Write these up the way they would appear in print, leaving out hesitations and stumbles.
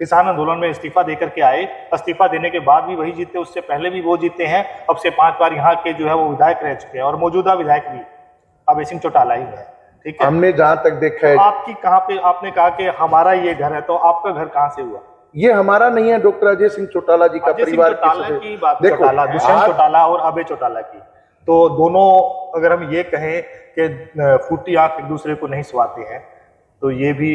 किसान आंदोलन में इस्तीफा देकर के आए, इस्तीफा देने के बाद भी वही जीते, उससे पहले भी वो जीते हैं, अब से 5 बार यहाँ के जो है वो विधायक रह चुके हैं और मौजूदा विधायक भी अभय सिंह चौटाला ही है। ठीक है, हमने जहां तक देखा है, तो आपकी कहाँ पे, आपने कहा कि हमारा ये घर है, तो आपका घर कहाँ से हुआ? ये हमारा नहीं है, डॉक्टर अजय सिंह चौटाला जी का परिवार की बात, देखो, चौटाला, दुष्यंत चौटाला और अभय चौटाला की, तो दोनों अगर हम ये कहें कि फूटी आंख एक दूसरे को नहीं सुहाते हैं, तो ये भी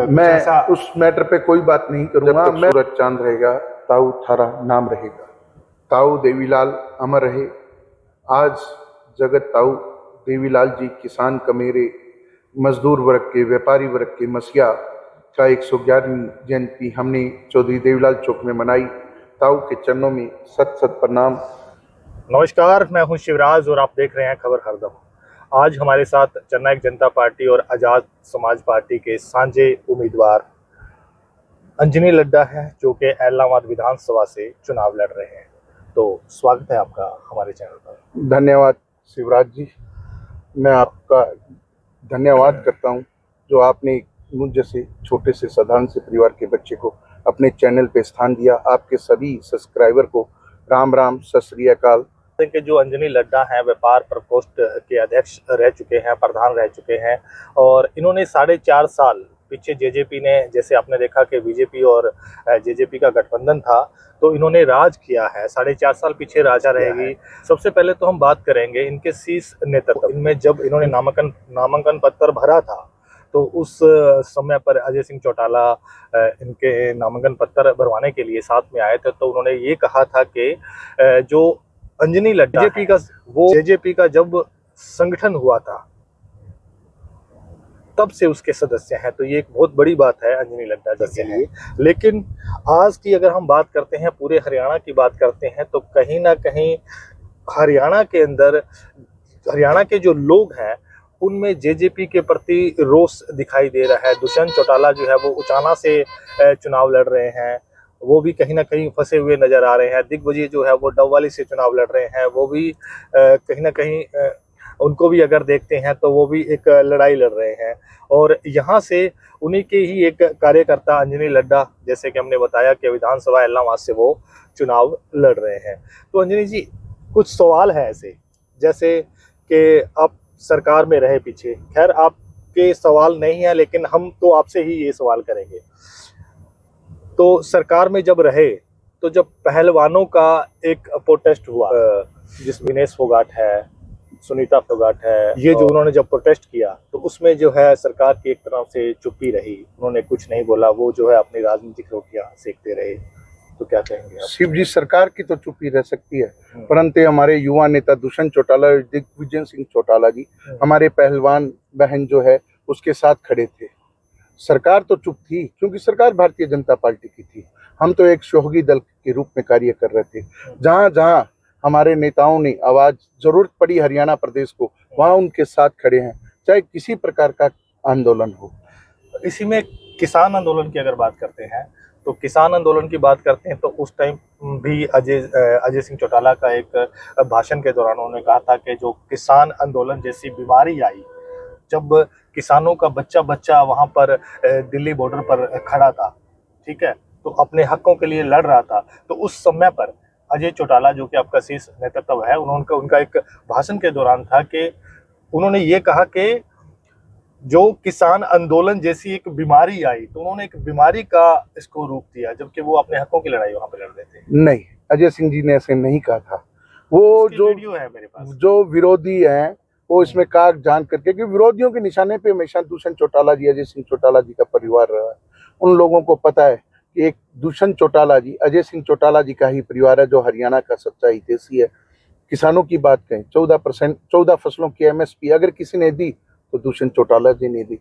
मैं उस मैटर पे कोई बात नहीं करूंगा। जब तक सूरज चांद रहेगा ताऊ थारा नाम रहेगा। ताऊ देवीलाल अमर रहे। आज जगत ताऊ देवीलाल जी किसान कमेरे, मजदूर वर्ग के, व्यापारी वर्ग के मसीहा का 111वीं जयंती हमने चौधरी देवीलाल चौक में मनाई। ताऊ के चरणों में सत सत प्रणाम। नमस्कार, मैं हूं शिवराज और आप देख रहे हैं खबर हरदम। आज हमारे साथ जननायक जनता पार्टी और आज़ाद समाज पार्टी के साझे उम्मीदवार अंजनी लड्डा हैं, जो कि एलनाबाद विधानसभा से चुनाव लड़ रहे हैं। तो स्वागत है आपका हमारे चैनल पर। धन्यवाद शिवराज जी, मैं आपका धन्यवाद करता हूं जो आपने मुझ जैसे छोटे से साधारण से परिवार के बच्चे को अपने चैनल पे स्थान दिया। आपके सभी सब्सक्राइबर को राम राम, सत श्री अकाल। के जो अंजनी लड्डा हैं, व्यापार प्रकोष्ठ के अध्यक्ष रह चुके हैं, प्रधान रह चुके हैं, और इन्होंने 4.5 साल पीछे जेजेपी ने, जैसे आपने देखा कि बीजेपी और जेजेपी का गठबंधन था, तो इन्होंने राज किया है। 4.5 साल पीछे राजा रहेगी। सबसे पहले तो हम बात करेंगे इनके शीर्ष नेतृत्व। इनमें जब इन्होंने नामांकन पत्र भरा था, तो उस समय पर अजय सिंह चौटाला इनके नामांकन पत्र भरवाने के लिए साथ में आए थे। तो उन्होंने ये कहा था कि जो अंजनी लड्डा जेजेपी का जब संगठन हुआ था तब से उसके सदस्य हैं, तो ये एक बहुत बड़ी बात है अंजनी लड्डा जी के लिए। लेकिन आज की अगर हम बात करते हैं, पूरे हरियाणा की बात करते हैं, तो कहीं ना कहीं हरियाणा के अंदर, हरियाणा के जो लोग हैं उनमें जेजेपी के प्रति रोष दिखाई दे रहा है। दुष्यंत चौटाला जो है वो उचाना से चुनाव लड़ रहे हैं, वो भी कहीं ना कहीं फंसे हुए नजर आ रहे हैं। दिग्विजय जो है वो डबवाली से चुनाव लड़ रहे हैं, वो भी कहीं ना कहीं उनको भी अगर देखते हैं तो वो भी एक लड़ाई लड़ रहे हैं। और यहाँ से उन्हीं के ही एक कार्यकर्ता अंजनी लड्डा, जैसे कि हमने बताया कि विधानसभा एलनाबाद से वो चुनाव लड़ रहे हैं। तो अंजनी जी, कुछ सवाल है ऐसे, जैसे कि आप सरकार में रहे पीछे, खैर आपके सवाल नहीं है, लेकिन हम तो आपसे ही ये सवाल करेंगे। तो सरकार में जब रहे, तो जब पहलवानों का एक प्रोटेस्ट हुआ, जिस विनेश फोगाट है, सुनीता फोगाट है, ये जो उन्होंने जब प्रोटेस्ट किया, तो उसमें जो है सरकार की एक तरफ से चुप्पी रही, उन्होंने कुछ नहीं बोला, वो जो है अपनी राजनीतिक रोटियां सेकते रहे। तो क्या कहेंगे आप? शिव जी, सरकार की तो चुप्पी रह सकती है, परंतु हमारे युवा नेता दुष्यंत चौटाला, दिग्विजय सिंह चौटाला जी, हमारे पहलवान बहन जो है उसके साथ खड़े थे। सरकार तो चुप थी, क्योंकि सरकार भारतीय जनता पार्टी की थी। हम तो एक सहयोगी दल के रूप में कार्य कर रहे थे। जहां जहां हमारे नेताओं ने आवाज जरूरत पड़ी हरियाणा प्रदेश को, वहां उनके साथ खड़े हैं, चाहे किसी प्रकार का आंदोलन हो। इसी में किसान आंदोलन की अगर बात करते हैं, तो किसान आंदोलन की बात करते हैं, तो उस टाइम भी अजय सिंह चौटाला का एक भाषण के दौरान उन्होंने कहा था कि जो किसान आंदोलन जैसी बीमारी आई, जब किसानों का बच्चा बच्चा वहां पर दिल्ली बॉर्डर पर खड़ा था, ठीक है, तो अपने हकों के लिए लड़ रहा था, तो उस समय पर अजय चौटाला, जो कि आपका शीर्ष नेतृत्व है, उनका एक भाषण के दौरान था कि उन्होंने ये कहा कि जो किसान आंदोलन जैसी एक बीमारी आई, तो उन्होंने एक बीमारी का इसको रूप दिया, जबकि वो अपने हकों की लड़ाई वहां पर लड़ रहे थे। नहीं, अजय सिंह जी ने ऐसे नहीं कहा था। वो जो वीडियो है मेरे पास, जो विरोधी हैं वो इसमें काग जान करके, कि विरोधियों के निशाने पे हमेशा दुष्यंत चौटाला जी, अजय सिंह चौटाला जी का परिवार रहा है। उन लोगों को पता है कि एक दुष्यंत चौटाला जी, अजय सिंह चौटाला जी का ही परिवार है जो हरियाणा का सच्चा हितैषी है। किसानों की बात करें, 14 फसलों की MSP अगर किसी ने दी तो दुष्यंत चौटाला जी ने दी।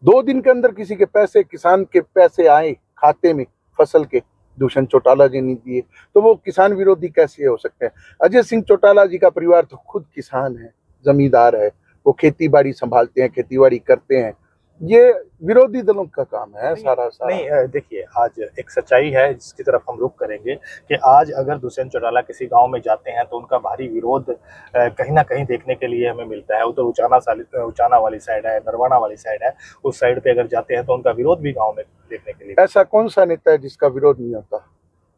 2 दिन के अंदर किसी के पैसे, किसान के पैसे आए खाते में फसल के, दुष्यंत चौटाला जी ने दिए, तो वो किसान विरोधी कैसे हो सकते हैं? अजय सिंह चौटाला जी का परिवार तो खुद किसान है, जमींदार है, वो खेती बाड़ी संभालते हैं, खेती बाड़ी करते हैं, ये विरोधी दलों का काम है सारा सारा। नहीं, देखिए आज एक सच्चाई है जिसकी तरफ हम रुख करेंगे कि आज अगर दुष्यंत चौटाला किसी गांव में जाते हैं तो उनका भारी विरोध कहीं ना कहीं देखने के लिए हमें मिलता है। उधर उचाना वाली साइड है, नरवाना वाली साइड है, उस साइड पे अगर जाते हैं तो उनका विरोध भी गांव में देखने के लिए। ऐसा कौन सा नेता है जिसका विरोध नहीं होता?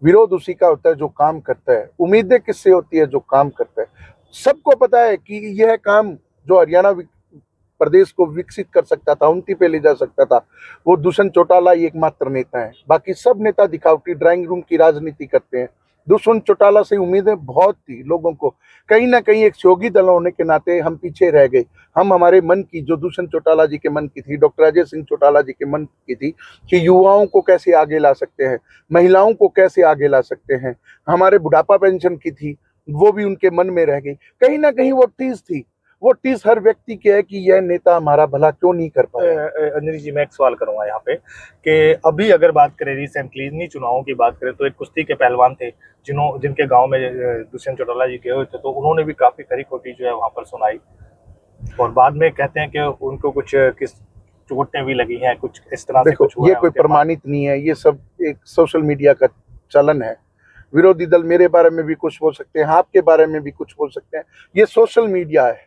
विरोध उसी का होता है जो काम करता है। उम्मीदें किससे होती है? जो काम करता है। सबको पता है कि यह काम जो हरियाणा प्रदेश को विकसित कर सकता था, उन्नति पे ले जा सकता था, वो दुष्यंत चौटाला ही एकमात्र नेता है। बाकी सब नेता दिखावटी ड्राइंग रूम की राजनीति करते हैं। दुष्यंत चौटाला से उम्मीदें बहुत थी लोगों को। कहीं ना कहीं एक सहयोगी दल होने के नाते हम पीछे रह गए। हम हमारे मन की, जो दुष्यंत चौटाला जी के मन की थी, डॉक्टर अजय सिंह चौटाला जी के मन की थी कि युवाओं को कैसे आगे ला सकते हैं, महिलाओं को कैसे आगे ला सकते हैं, हमारे बुढ़ापा पेंशन की थी, वो भी उनके मन में रह गई। कहीं ना कहीं वो टीस थी। वो टीस हर व्यक्ति की है कि यह नेता हमारा भला क्यों नहीं कर पाया। अंजनी जी, मैं एक सवाल करूंगा यहाँ पे कि अभी अगर बात करें रिसेंटली इन्हीं चुनावों की बात करें तो एक कुश्ती के पहलवान थे जिनके गांव में दुष्यंत चौटाला जी गए हुए थे, तो उन्होंने भी काफी खरी खोटी जो है वहां पर सुनाई और बाद में कहते हैं कि उनको कुछ किस चोटें भी लगी हैं, कुछ इस तरह से देखो, कुछ हुआ ये है कोई उनके पास। प्रमाणित नहीं है। ये सब एक सोशल मीडिया का चलन है। विरोधी दल मेरे बारे में भी कुछ बोल सकते हैं, आपके बारे में भी कुछ बोल सकते हैं। ये सोशल मीडिया है।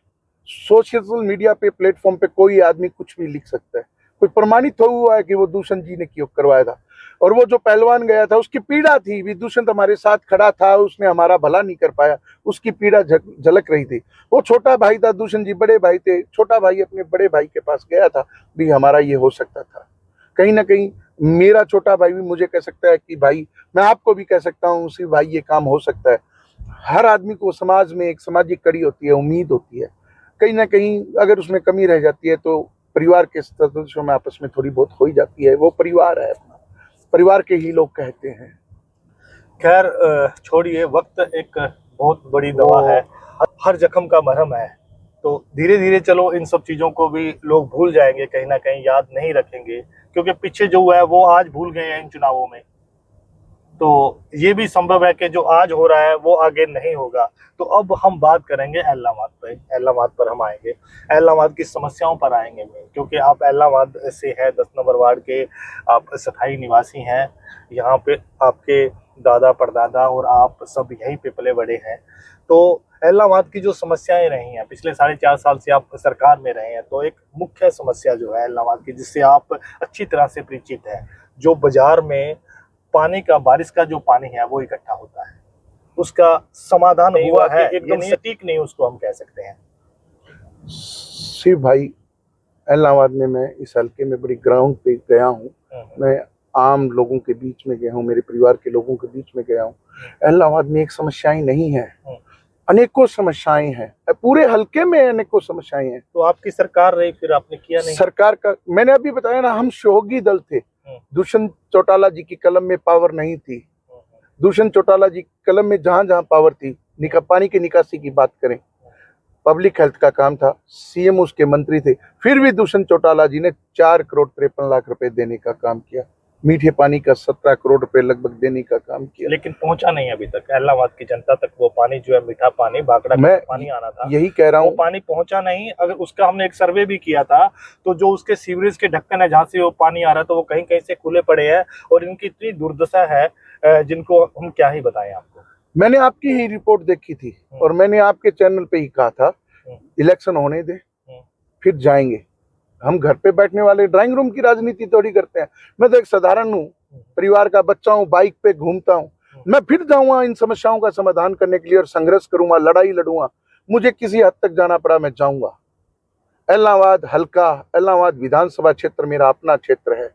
सोशल मीडिया पे, प्लेटफॉर्म पे कोई आदमी कुछ भी लिख सकता है। कोई प्रमाणित हुआ है कि वो दुष्यंत जी ने क्यों करवाया था? और वो जो पहलवान गया था उसकी पीड़ा थी भी, दुष्यंत हमारे साथ खड़ा था, उसने हमारा भला नहीं कर पाया, उसकी पीड़ा झलक रही थी। वो छोटा भाई था, दुष्यंत जी बड़े भाई थे, छोटा भाई अपने बड़े भाई के पास गया था भी हमारा ये हो सकता था। कहीं ना कहीं मेरा छोटा भाई भी मुझे कह सकता है कि भाई, मैं आपको भी कह सकता हूँ उसी भाई ये काम हो सकता है। हर आदमी को समाज में एक सामाजिक कड़ी होती है, उम्मीद होती है। कहीं ना कहीं अगर उसमें कमी रह जाती है तो परिवार के सदस्यों में आपस में थोड़ी बहुत हो ही जाती है। वो परिवार है अपना, परिवार के ही लोग कहते हैं। खैर छोड़िए, वक्त एक बहुत बड़ी दवा है, हर जख्म का मरहम है। तो धीरे धीरे चलो इन सब चीज़ों को भी लोग भूल जाएंगे, कहीं ना कहीं याद नहीं रखेंगे, क्योंकि पीछे जो हुआ है वो आज भूल गए हैं इन चुनावों में। तो ये भी संभव है कि जो आज हो रहा है वो आगे नहीं होगा। तो अब हम बात करेंगे एलनाबाद पे, एलनाबाद पर हम आएंगे, एलनाबाद की समस्याओं पर आएंगे क्योंकि आप एलनाबाद से हैं, 10 नंबर वार्ड के आप स्थायी निवासी हैं। यहाँ पे आपके दादा परदादा और आप सब यहीं पे पले बड़े हैं। तो एलनाबाद की जो समस्याएं रही हैं, पिछले 4.5 साल से आप सरकार में रहे हैं, तो एक मुख्य समस्या जो है एलनाबाद की, जिससे आप अच्छी तरह से परिचित हैं, जो बाजार में पानी का, बारिश का जो पानी है वो इकट्ठा होता है, उसका समाधान हुआ है एकदम सटीक नहीं उसको हम कह सकते हैं। शिव भाई, एलनाबाद में मैं इस हल्के में बड़ी ग्राउंड पे गया हूँ। मैं आम लोगों के बीच में गया हूँ, मेरे परिवार के लोगों के बीच में गया हूँ। एलनाबाद में एक समस्याएं नहीं है, अनेकों समस्याएं हैं। पूरे हल्के में अनेकों समस्याएं हैं। तो आपकी सरकार रही, फिर आपने किया नहीं? सरकार का मैंने अभी बताया ना, हम सहयोगी दल थे। दुष्यंत चौटाला जी की कलम में पावर नहीं थी। दुष्यंत चौटाला जी की कलम में जहां जहां पावर थी, पानी की निकासी की बात करें, पब्लिक हेल्थ का काम था, सीएम उसके मंत्री थे, फिर भी दुष्यंत चौटाला जी ने 4 करोड़ 53 लाख रुपए देने का काम किया। मीठे पानी का 17 करोड़ रुपए लगभग देने का काम किया, लेकिन पहुंचा नहीं अभी तक एलनाबाद की जनता तक वो पानी जो है, मीठा पानी, बागड़ा का पानी आना था, यही कह रहा हूँ, वो पानी पहुंचा नहीं। अगर उसका हमने एक सर्वे भी किया था, तो जो उसके सीवरेज के ढक्कन है जहाँ से वो पानी आ रहा था, वो कहीं कहीं से खुले पड़े हैं और इनकी इतनी दुर्दशा है जिनको हम क्या ही बताएं आपको। मैंने आपकी ही रिपोर्ट देखी थी और मैंने आपके चैनल पे ही कहा था, इलेक्शन होने दे, फिर जाएंगे। हम घर पे बैठने वाले ड्राइंग रूम की राजनीति थोड़ी करते हैं। मैं तो एक साधारण हूँ, परिवार का बच्चा हूँ, बाइक पे घूमता हूँ। मैं फिर जाऊंगा इन समस्याओं का समाधान करने के लिए और संघर्ष करूंगा, लड़ाई लड़ूंगा। मुझे किसी हद तक जाना पड़ा, मैं जाऊंगा। एलनाबाद हल्का, एलनाबाद विधानसभा क्षेत्र मेरा अपना क्षेत्र है।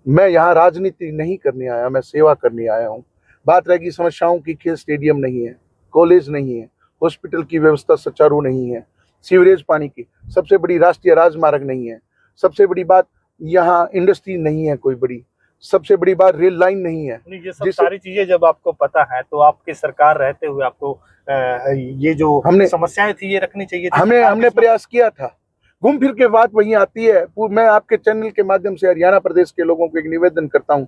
मैं यहाँ राजनीति नहीं करने आया, मैं सेवा करने आया हूँ। बात रहेगी समस्याओं की, खेल स्टेडियम नहीं है, कॉलेज नहीं है, हॉस्पिटल की व्यवस्था सुचारू नहीं है, सीवरेज पानी की, सबसे बड़ी राष्ट्रीय राजमार्ग नहीं है, सबसे बड़ी बात यहाँ इंडस्ट्री नहीं है कोई बड़ी, सबसे बड़ी बात रेल लाइन नहीं है। ये सब सारी चीजें जब आपको पता है तो आपकी सरकार रहते हुए आपको ये जो समस्याएं थी ये रखनी चाहिए थी। हमने प्रयास किया था। घूम फिर के बात वहीं आती है। मैं आपके चैनल के माध्यम से हरियाणा प्रदेश के लोगों को एक निवेदन करता हूं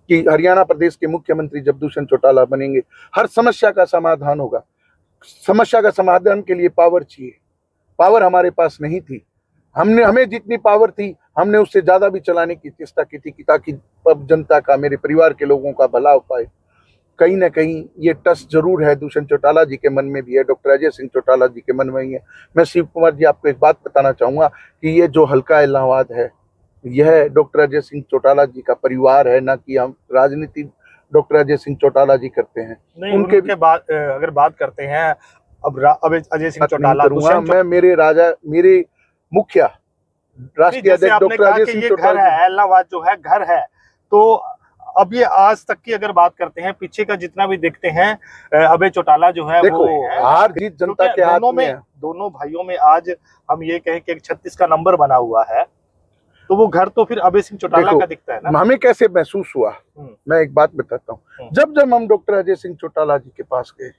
कि हरियाणा प्रदेश के मुख्यमंत्री जब दुष्यंत चौटाला बनेंगे, हर समस्या का समाधान होगा। समस्या का समाधान के लिए पावर चाहिए, पावर हमारे पास नहीं थी। हमें जितनी पावर थी हमने उससे ज्यादा भी चलाने की चेष्टा की थी कि ताकि अब जनता का, मेरे परिवार के लोगों का भला हो पाए। कहीं ना कहीं ये टस जरूर है, दुष्यंत चौटाला जी के मन में भी है, डॉक्टर अजय सिंह चौटाला जी के मन में ही है। मैं शिव कुमार जी आपको एक बात बताना चाहूंगा कि ये जो हल्का इलाहाबाद है, यह डॉक्टर अजय सिंह चौटाला जी का परिवार है, ना कि हम राजनीति डॉक्टर अजय सिंह चौटाला जी करते हैं। नहीं, उनके बाद अगर बात करते हैं अब अजय सिंह चौटाला, करूंगा मैं, मेरे मुखिया राष्ट्रीय अध्यक्ष डॉक्टर अजय सिंह चौटाला, घर है इलाहाबाद जो है घर है, तो अब ये आज तक की अगर बात करते हैं, पीछे का जितना भी देखते हैं, अभय चौटाला जो है देखो, वो हार जीत जनता के हाथ में है। दोनों भाइयों में आज हम ये कहें कि 36 का नंबर बना हुआ है, तो वो घर तो फिर अभय सिंह चौटाला का दिखता है ना। हमें कैसे महसूस हुआ, मैं एक बात बताता हूँ। जब हम डॉक्टर अजय सिंह चौटाला जी के पास गए,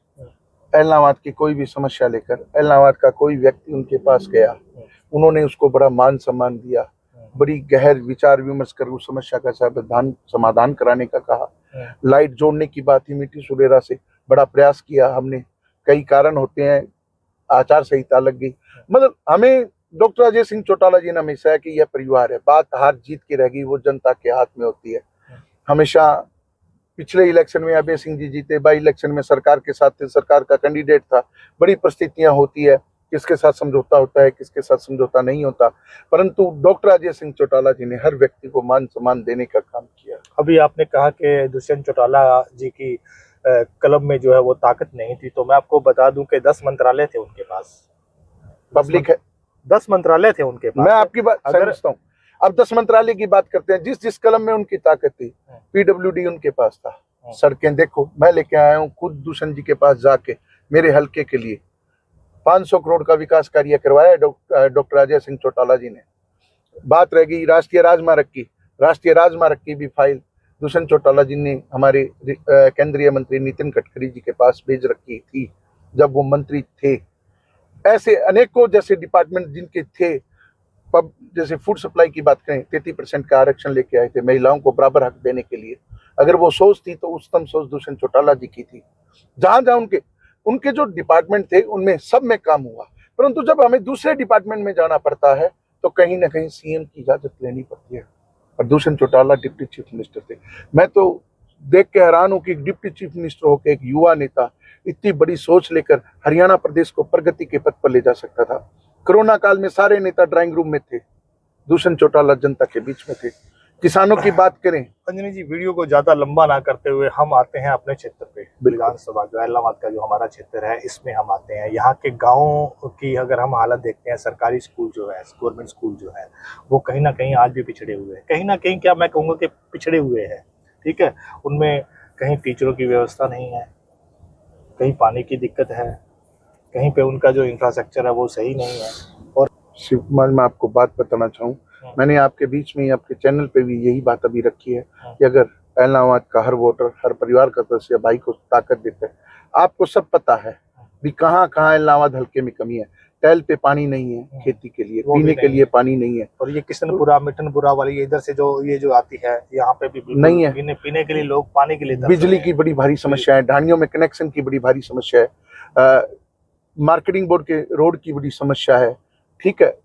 इलाहाबाद की कोई भी समस्या लेकर, इलाहाबाद का कोई व्यक्ति उनके पास गया, उन्होंने उसको बड़ा मान सम्मान दिया, बड़ी गहर विचार विमर्श कर उस समस्या का समाधान कराने का कहा। लाइट जोड़ने की बात ही मिट्टी सुरेरा से बड़ा प्रयास किया हमने। कई कारण होते हैं, आचार संहिता लग गई। मतलब हमें डॉक्टर अजय सिंह चौटाला जी ने हमेशा है कि यह परिवार है, बात हार जीत की रह गई, वो जनता के हाथ में होती है। हमेशा पिछले इलेक्शन में अभय सिंह जी जीते, बाई इलेक्शन में सरकार के साथ थे, सरकार का कैंडिडेट था। बड़ी परिस्थितियां होती है, किसके साथ समझौता होता है, किसके साथ समझौता नहीं होता, परंतु डॉक्टर अजय सिंह चौटाला जी ने हर व्यक्ति को मान सम्मान देने का काम किया। अभी आपने कहा कि दुष्यंत चौटाला जी की कलम में जो है वो ताकत नहीं थी, तो मैं आपको बता दूं कि 10 मंत्रालय थे उनके पास। पब्लिक है, 10 मंत्रालय थे उनके पास। मैं आपकी बात समझता हूँ। अब 10 मंत्रालय की बात करते हैं, जिस कलम में उनकी ताकत थी, पीडब्ल्यूडी उनके पास था। सड़कें देखो, मैं लेके आया हूँ खुद दुष्यंत जी के पास जाके, मेरे हल्के के लिए 500 करोड़ का विकास कार्य करवाया डॉक्टर अजय सिंह चौटाला जी ने। बात रह गई राष्ट्रीय राजमार्ग की भी फाइल दुष्यंत चौटाला जी ने हमारे केंद्रीय मंत्री नितिन गडकरी जी के पास भेज रखी थी जब वो मंत्री थे। ऐसे अनेकों जैसे डिपार्टमेंट जिनके थे, जैसे फूड सप्लाई की बात करें, 33% का आरक्षण लेके आए थे महिलाओं को बराबर हक देने के लिए। अगर वो सोच थी तो उच्चतम सोच दुष्यंत चौटाला जी की थी। जहां जहां उनके जो डिपार्टमेंट थे उनमें सब में काम हुआ, परंतु जब हमें दूसरे डिपार्टमेंट में जाना पड़ता है तो कहीं ना कहीं सीएम की इजाजत लेनी पड़ती है। और Dushyant Chautala deputy chief minister थे। मैं तो देख के हैरान हूं कि डिप्टी चीफ मिनिस्टर होकर एक युवा नेता इतनी बड़ी सोच लेकर हरियाणा प्रदेश को प्रगति के पथ पर ले जा सकता था। कोरोना काल में सारे नेता ड्राइंग रूम में थे, दुष्यंत चौटाला जनता के बीच में थे। किसानों की बात करें, अंजनी जी, वीडियो को ज्यादा लंबा ना करते हुए हम आते हैं अपने क्षेत्र पे। विधानसभा जो इलाहाबाद का जो हमारा क्षेत्र है, इसमें हम आते हैं। यहाँ के गाँव की अगर हम हालत देखते हैं, सरकारी स्कूल जो है, गवर्नमेंट स्कूल जो है, वो कहीं ना कहीं आज भी पिछड़े हुए हैं। कहीं ना कहीं क्या मैं कहूँगा कि पिछड़े हुए हैं, ठीक है। उनमें कहीं टीचरों की व्यवस्था नहीं है, कहीं पानी की दिक्कत है, कहीं पे उनका जो इंफ्रास्ट्रक्चर है वो सही नहीं है। और शिव कुमार, मैं आपको बात बताना चाहूँ, मैंने आपके बीच में आपके चैनल पे भी यही बात अभी रखी है कि अगर इलाहाबाद का हर वोटर, हर परिवार का सदस्य भाई को ताकत देता है। आपको सब पता है भी कहाँ कहाँ इलाहाबाद हल्के में कमी है। टैल पे पानी नहीं है, खेती के लिए, पीने के लिए पानी नहीं है। और ये किशनपुरा, मिठनपुरा वाली इधर से जो आती है, यहाँ पे भी नहीं है पीने के लिए, लोग पानी के लिए। बिजली की बड़ी भारी समस्या है, ढाणियों में कनेक्शन की बड़ी भारी समस्या है, मार्केटिंग बोर्ड के रोड की बड़ी समस्या है, ठीक है,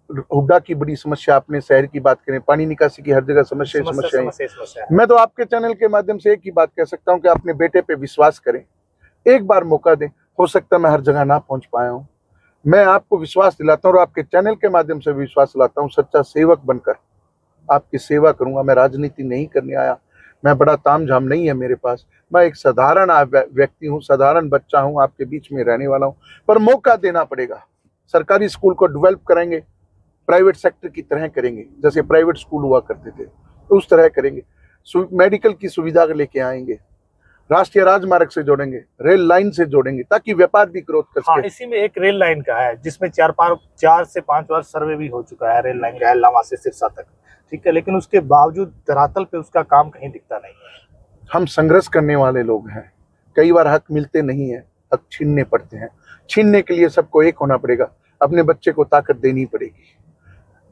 हुड्डा की बड़ी समस्या। अपने शहर की बात करें, पानी निकासी की हर जगह समस्या है। मैं तो आपके चैनल के माध्यम से एक ही बात कह सकता हूं कि अपने बेटे पे विश्वास करें, एक बार मौका दें। हो सकता है मैं हर जगह ना पहुंच पाया हूं, मैं आपको विश्वास दिलाता हूं और आपके चैनल के माध्यम से विश्वास दिलाता हूं, सच्चा सेवक बनकर आपकी सेवा करूंगा। मैं राजनीति नहीं करने आया, मैं बड़ा तामझाम नहीं है मेरे पास, मैं एक साधारण व्यक्ति हूँ, साधारण बच्चा हूँ, आपके बीच में रहने वाला हूँ। पर मौका देना पड़ेगा। सरकारी स्कूल को डेवलप करेंगे, प्राइवेट सेक्टर की तरह करेंगे, जैसे प्राइवेट स्कूल हुआ करते थे तो उस तरह करेंगे। मेडिकल की सुविधा लेके आएंगे, राष्ट्रीय राजमार्ग से जोड़ेंगे, रेल लाइन से जोड़ेंगे, ताकि व्यापार भी ग्रोथ कर सके। हाँ, इसी में एक रेल लाइन का है जिसमें 4 से 5 बार सर्वे भी हो चुका है रेल लाइन का, इलाहाबाद से सिरसा तक, ठीक है, लेकिन उसके बावजूद धरातल पे उसका काम कहीं दिखता नहीं है। हम संघर्ष करने वाले लोग हैं, कई बार हक मिलते नहीं है, हक छीनने पड़ते हैं। छीनने के लिए सबको एक होना पड़ेगा, अपने बच्चे को ताकत देनी पड़ेगी।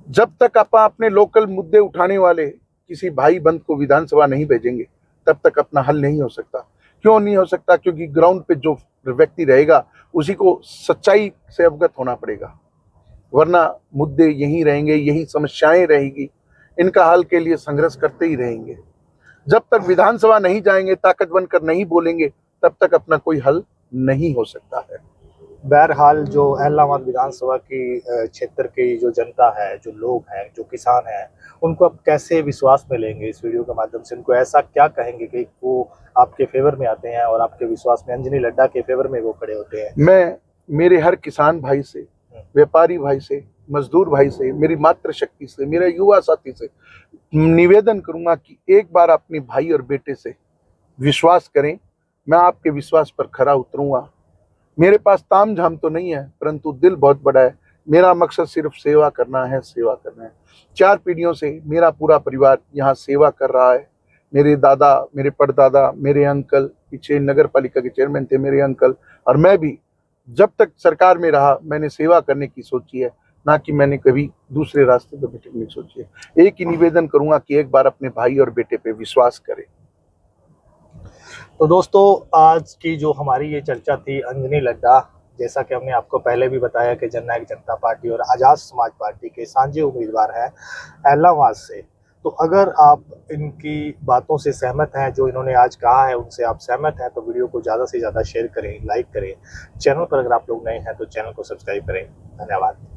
जब तक आप अपने लोकल मुद्दे उठाने वाले किसी भाई बंद को विधानसभा नहीं भेजेंगे, तब तक अपना हल नहीं हो सकता। क्यों नहीं हो सकता? क्योंकि ग्राउंड पे जो व्यक्ति रहेगा उसी को सच्चाई से अवगत होना पड़ेगा। वरना मुद्दे यहीं रहेंगे, यही समस्याएं रहेगी, इनका हल के लिए संघर्ष करते ही रहेंगे। जब तक विधानसभा नहीं जाएंगे, ताकत बनकर नहीं बोलेंगे, तब तक अपना कोई हल नहीं हो सकता है। बहरहाल जो इलाहाबाद विधानसभा की क्षेत्र की जो जनता है, जो लोग हैं, जो किसान हैं, उनको अब कैसे विश्वास में लेंगे इस वीडियो के माध्यम से? उनको ऐसा क्या कहेंगे कि वो आपके फेवर में आते हैं और आपके विश्वास में अंजनी लड्डा के फेवर में वो खड़े होते हैं? मैं मेरे हर किसान भाई से, व्यापारी भाई से, मजदूर भाई से, मेरी मातृशक्ति से, मेरे युवा साथी से निवेदन करूंगा कि एक बार अपने भाई और बेटे से विश्वास करें। मैं आपके विश्वास पर खरा उतरूंगा। मेरे पास ताम झाम तो नहीं है, परंतु दिल बहुत बड़ा है। मेरा मकसद सिर्फ सेवा करना है, सेवा करना है। 4 पीढ़ियों से मेरा पूरा परिवार यहाँ सेवा कर रहा है। मेरे दादा, मेरे परदादा, मेरे अंकल, पीछे नगर पालिका के चेयरमैन थे मेरे अंकल, और मैं भी जब तक सरकार में रहा मैंने सेवा करने की सोची है, ना कि मैंने कभी दूसरे रास्ते पर भटकने की सोची है। एक ही निवेदन करूंगा कि एक बार अपने भाई और बेटे पे विश्वास करें। तो दोस्तों, आज की जो हमारी ये चर्चा थी अंजनी लड्डा, जैसा कि हमने आपको पहले भी बताया कि जननायक जनता पार्टी और आज़ाद समाज पार्टी के साझे उम्मीदवार हैं इलाहाबाद से। तो अगर आप इनकी बातों से सहमत हैं, जो इन्होंने आज कहा है उनसे आप सहमत हैं, तो वीडियो को ज़्यादा से ज़्यादा शेयर करें, लाइक करें। चैनल पर अगर आप लोग नए हैं तो चैनल को सब्सक्राइब करें। धन्यवाद।